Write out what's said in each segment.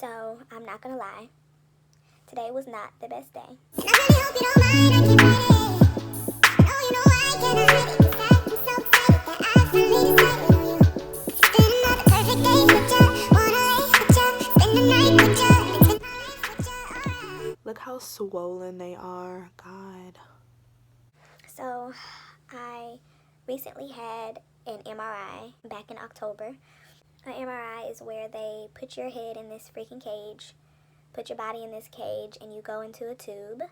So, I'm not gonna lie. Today was not the best day. Look how swollen they are. God. So, I recently had an MRI back in October. An MRI is where they put your head in this freaking cage, put your body in this cage, and you go into a tube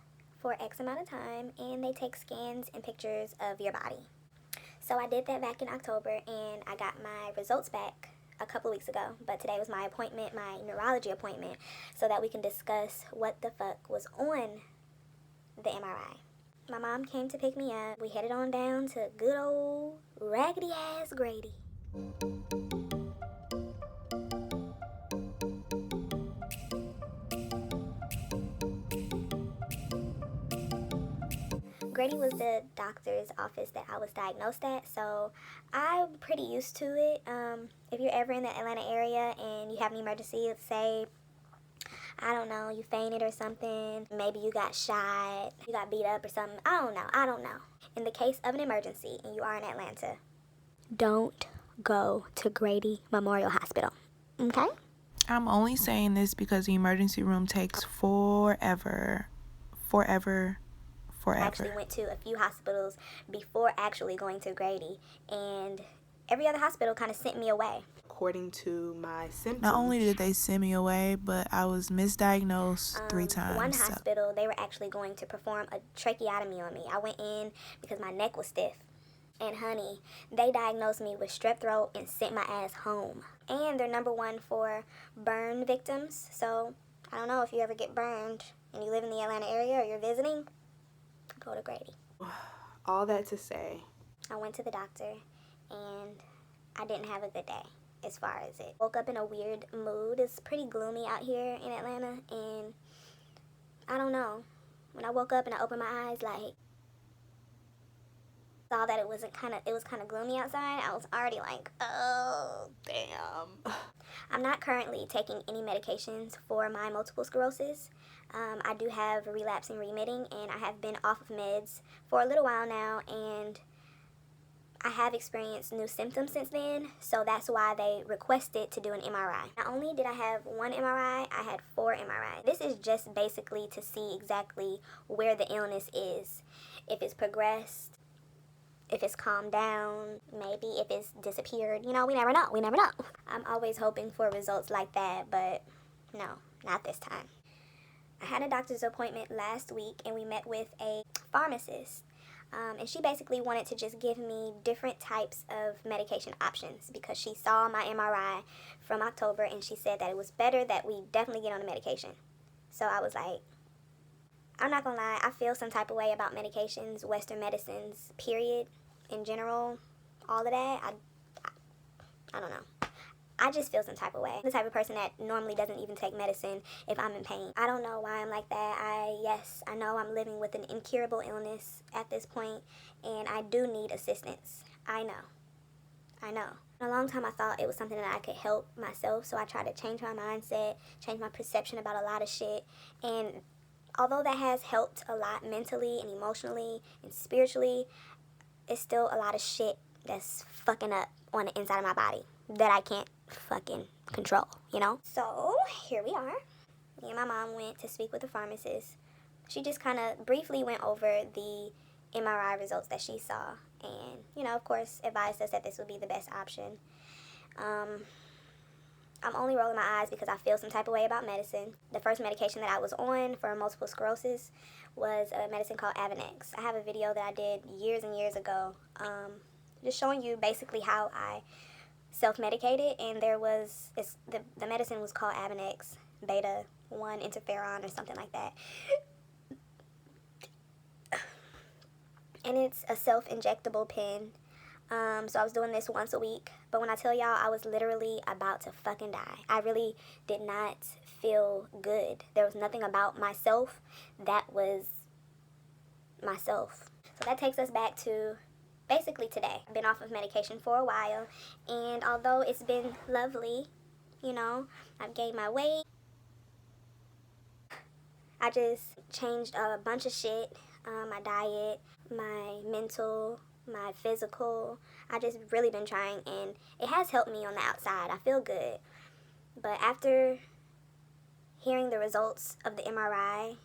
for X amount of time, and they take scans and pictures of your body. So I did that back in October, and I got my results back a couple weeks ago. But today was my appointment, my neurology appointment, so that we can discuss what the fuck was on the MRI. My mom came to pick me up. We headed on down to good old raggedy ass Grady. Grady was the doctor's office that I was diagnosed at, so I'm pretty used to it. If you're ever in the Atlanta area and you have an emergency, let's say, I don't know, you fainted or something, maybe you got shot, you got beat up or something, I don't know. In the case of an emergency and you are in Atlanta, don't go to Grady Memorial Hospital, okay? I'm only saying this because the emergency room takes forever. I actually went to a few hospitals before actually going to Grady, and every other hospital kind of sent me away. According to my symptoms. Not only did they send me away, but I was misdiagnosed 3 times. One hospital, they were actually going to perform a tracheotomy on me. I went in because my neck was stiff. And honey, they diagnosed me with strep throat and sent my ass home. And they're #1 for burn victims. So I don't know if you ever get burned and you live in the Atlanta area or you're visiting, go to Grady. All that to say, I went to the doctor and I didn't have a good day as far as it. Woke up in a weird mood. It's pretty gloomy out here in Atlanta, and I don't know. When I woke up and I opened my eyes, like, saw that it was kind of gloomy outside, I was already like, oh, damn. I'm not currently taking any medications for my multiple sclerosis. I do have relapsing remitting, and I have been off of meds for a little while now, and I have experienced new symptoms since then, so that's why they requested to do an MRI. Not only did I have 1 MRI, I had 4 MRI. This is just basically to see exactly where the illness is. If it's progressed, if it's calmed down, maybe if it's disappeared. You know, we never know. I'm always hoping for results like that, but no, not this time. I had a doctor's appointment last week, and we met with a pharmacist. And she basically wanted to just give me different types of medication options because she saw my MRI from October, and she said that it was better that we definitely get on the medication. So I was like, I'm not gonna lie, I feel some type of way about medications, Western medicines, period, in general, all of that. I don't know. I just feel some type of way. I'm the type of person that normally doesn't even take medicine if I'm in pain. I don't know why I'm like that. I know I'm living with an incurable illness at this point, and I do need assistance. I know. For a long time I thought it was something that I could help myself, so I tried to change my mindset, change my perception about a lot of shit, and although that has helped a lot mentally and emotionally and spiritually, it's still a lot of shit that's fucking up on the inside of my body that I can't fucking control, you know? So, here we are. Me and my mom went to speak with the pharmacist. She just kind of briefly went over the MRI results that she saw and, you know, of course, advised us that this would be the best option. I'm only rolling my eyes because I feel some type of way about medicine. The first medication that I was on for multiple sclerosis was a medicine called Avonex. I have a video that I did years and years ago, just showing you basically how I self-medicated, and the medicine was called Avonex beta 1 interferon or something like that. And it's a self-injectable pen. So I was doing this once a week, but when I tell y'all, I was literally about to fucking die. I really did not feel good. There was nothing about myself that was myself. So that takes us back to basically today. I've been off of medication for a while, and although it's been lovely, you know, I've gained my weight, I just changed a bunch of shit. My diet, my mental, my physical. I just really been trying, and it has helped me on the outside. I feel good. But after hearing the results of the MRI,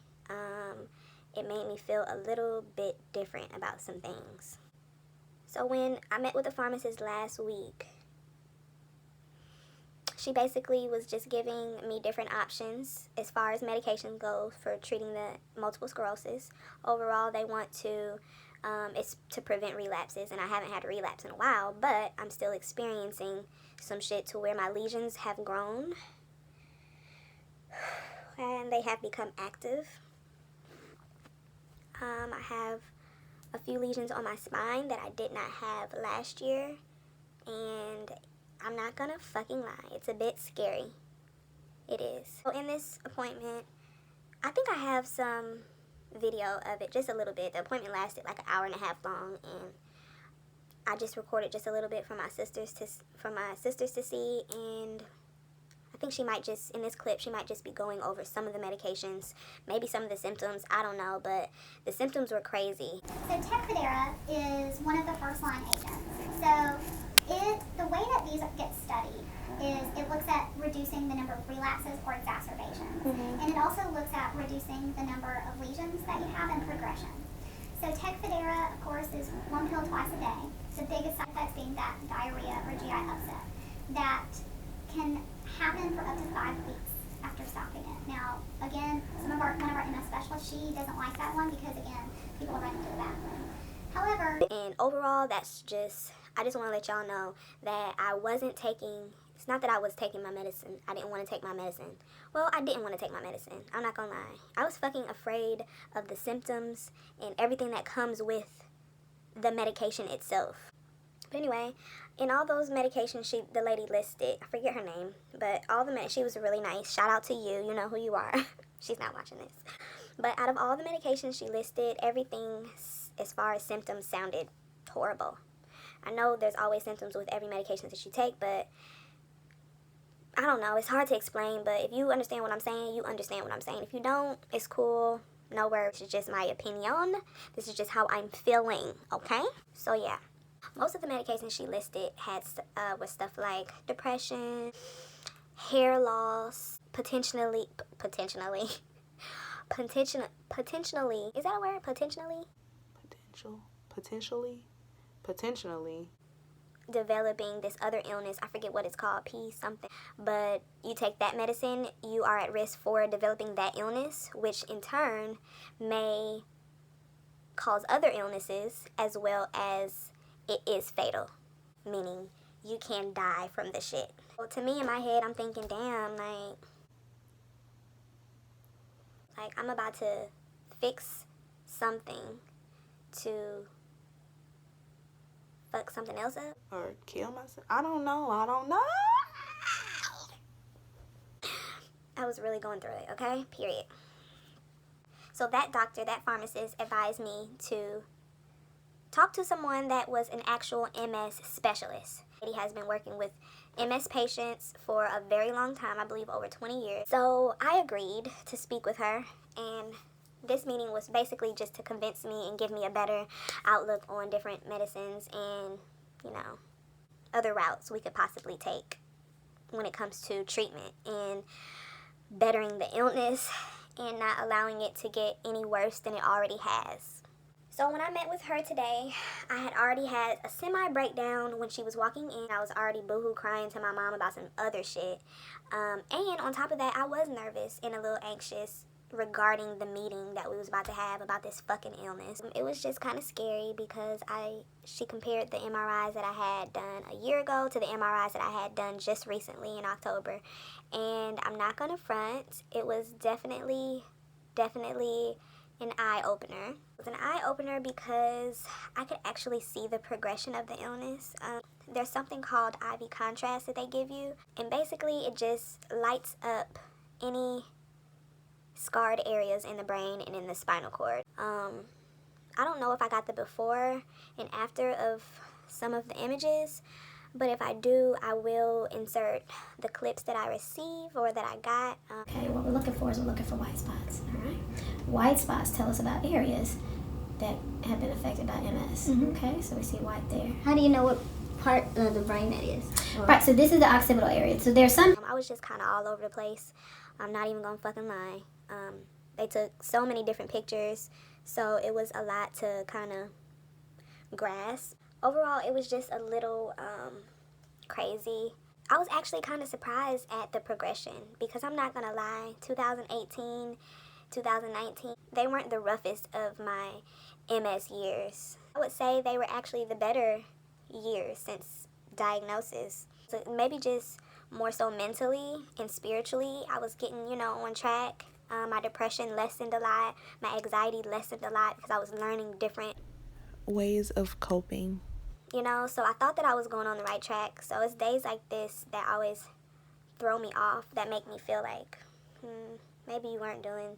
it made me feel a little bit different about some things. So when I met with the pharmacist last week, she basically was just giving me different options as far as medication goes for treating the multiple sclerosis. Overall, they want to, it's to prevent relapses, and I haven't had a relapse in a while, but I'm still experiencing some shit to where my lesions have grown and they have become active. I have a few lesions on my spine that I did not have last year, and I'm not gonna fucking lie, it's a bit scary. It is. So in this appointment, I think I have some video of it, just a little bit. The appointment lasted like an hour and a half long, and I just recorded just a little bit for my sisters to see, and I think she might just, in this clip, she might just be going over some of the medications, maybe some of the symptoms, I don't know, but the symptoms were crazy. So Tecfidera is one of the first-line agents. So the way that these get studied is it looks at reducing the number of relapses or exacerbations. Mm-hmm. And it also looks at reducing the number of lesions that you have and progression. So Tecfidera, of course, is one pill twice a day. The biggest side effects being that diarrhea or GI upset that can happen for up to 5 weeks after stopping it. Now, again, one of our MS specialists, she doesn't like that one because, again, people are running to the bathroom. However, and overall, I just want to let y'all know that I wasn't taking, it's not that I was taking my medicine. I didn't want to take my medicine. Well, I didn't want to take my medicine. I'm not going to lie. I was fucking afraid of the symptoms and everything that comes with the medication itself. But anyway, in all those medications the lady listed, I forget her name, but she was really nice. Shout out to you. You know who you are. She's not watching this. But out of all the medications she listed, everything as far as symptoms sounded horrible. I know there's always symptoms with every medication that you take, but I don't know. It's hard to explain, but if you understand what I'm saying, you understand what I'm saying. If you don't, it's cool. No worries. It's just my opinion. This is just how I'm feeling, okay? So, yeah. Most of the medications she listed was stuff like depression, hair loss, potentially, is that a word? Potentially. Developing this other illness, I forget what it's called, P something, but you take that medicine, you are at risk for developing that illness, which in turn may cause other illnesses, as well as it is fatal, meaning you can die from the shit. Well, to me, in my head, I'm thinking, damn, like I'm about to fix something to fuck something else up? Or kill myself? I don't know. I was really going through it, okay? Period. So that pharmacist advised me to talk to someone that was an actual MS specialist. He has been working with MS patients for a very long time, I believe over 20 years. So I agreed to speak with her, and this meeting was basically just to convince me and give me a better outlook on different medicines and, other routes we could possibly take when it comes to treatment and bettering the illness and not allowing it to get any worse than it already has. So when I met with her today, I had already had a semi-breakdown when she was walking in. I was already boohoo crying to my mom about some other shit. And on top of that, I was nervous and a little anxious regarding the meeting that we was about to have about this fucking illness. It was just kind of scary because she compared the MRIs that I had done a year ago to the MRIs that I had done just recently in October. And I'm not gonna front, it was definitely an eye-opener. It was an eye-opener because I could actually see the progression of the illness. There's something called IV contrast that they give you, and basically it just lights up any scarred areas in the brain and in the spinal cord. I don't know if I got the before and after of some of the images, But if I do, I will insert the clips that I receive or that I got. Okay, what we're looking for is we're looking for white spots. All right, white spots tell us about areas that have been affected by MS. Okay, so we see white there. How do you know what part of the brain that is? Right, so this is the occipital area. So there's some. I was just kind of all over the place. I'm not even gonna fucking lie. They took so many different pictures, so it was a lot to kind of grasp. Overall, it was just a little crazy. I was actually kind of surprised at the progression because I'm not gonna lie, 2018, 2019, they weren't the roughest of my MS years. I would say they were actually the better years since diagnosis. So maybe just more so mentally and spiritually, I was getting, on track. My depression lessened a lot. My anxiety lessened a lot because I was learning different ways of coping. So I thought that I was going on the right track. So it's days like this that always throw me off, that make me feel like, maybe you weren't doing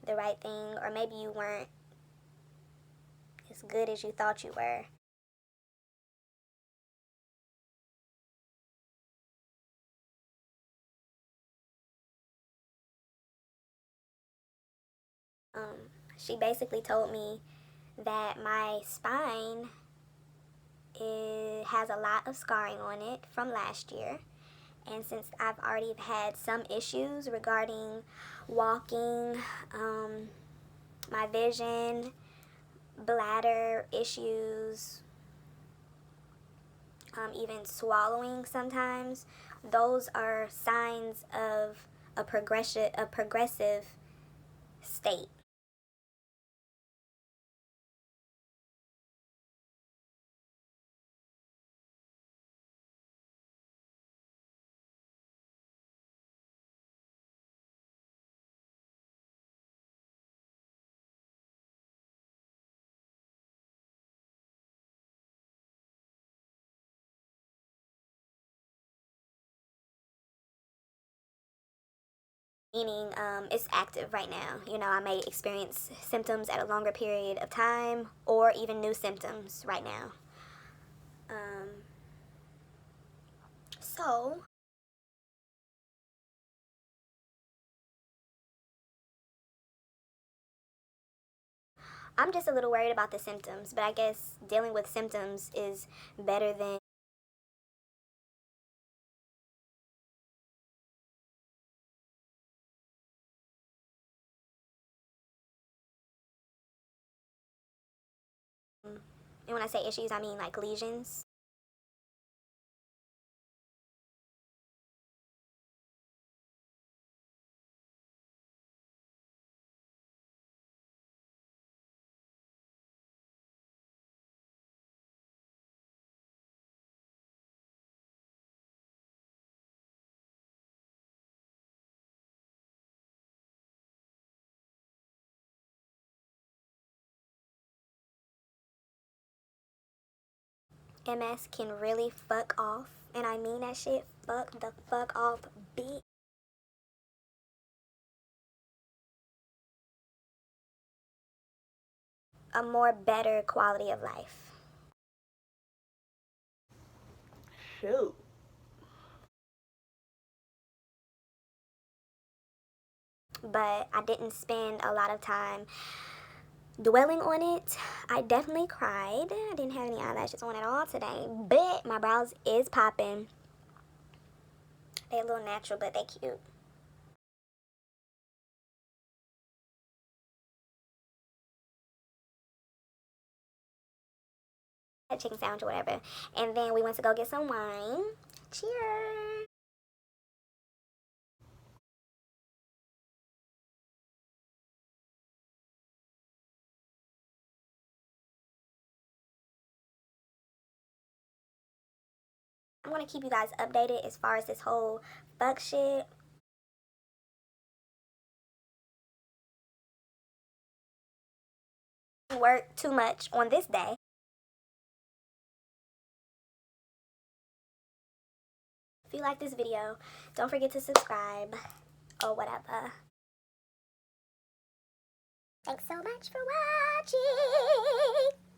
the right thing, or maybe you weren't as good as you thought you were. She basically told me that my spine has a lot of scarring on it from last year. And since I've already had some issues regarding walking, my vision, bladder issues, even swallowing sometimes, those are signs of a progressive state. Meaning it's active right now. I may experience symptoms at a longer period of time or even new symptoms right now. So I'm just a little worried about the symptoms, but I guess dealing with symptoms is better than and when I say issues, I mean like lesions. MS can really fuck off, and I mean that shit, fuck the fuck off, bitch. A more better quality of life. Shoot. But I didn't spend a lot of time dwelling on it. I definitely cried. I didn't have any eyelashes on at all today, but my brows is popping. They a little natural, but they cute. Chicken sandwich or whatever, and then we went to go get some wine. Cheers. I'm gonna keep you guys updated as far as this whole fuck shit. Work too much on this day. If you like this video, don't forget to subscribe or whatever. Thanks so much for watching.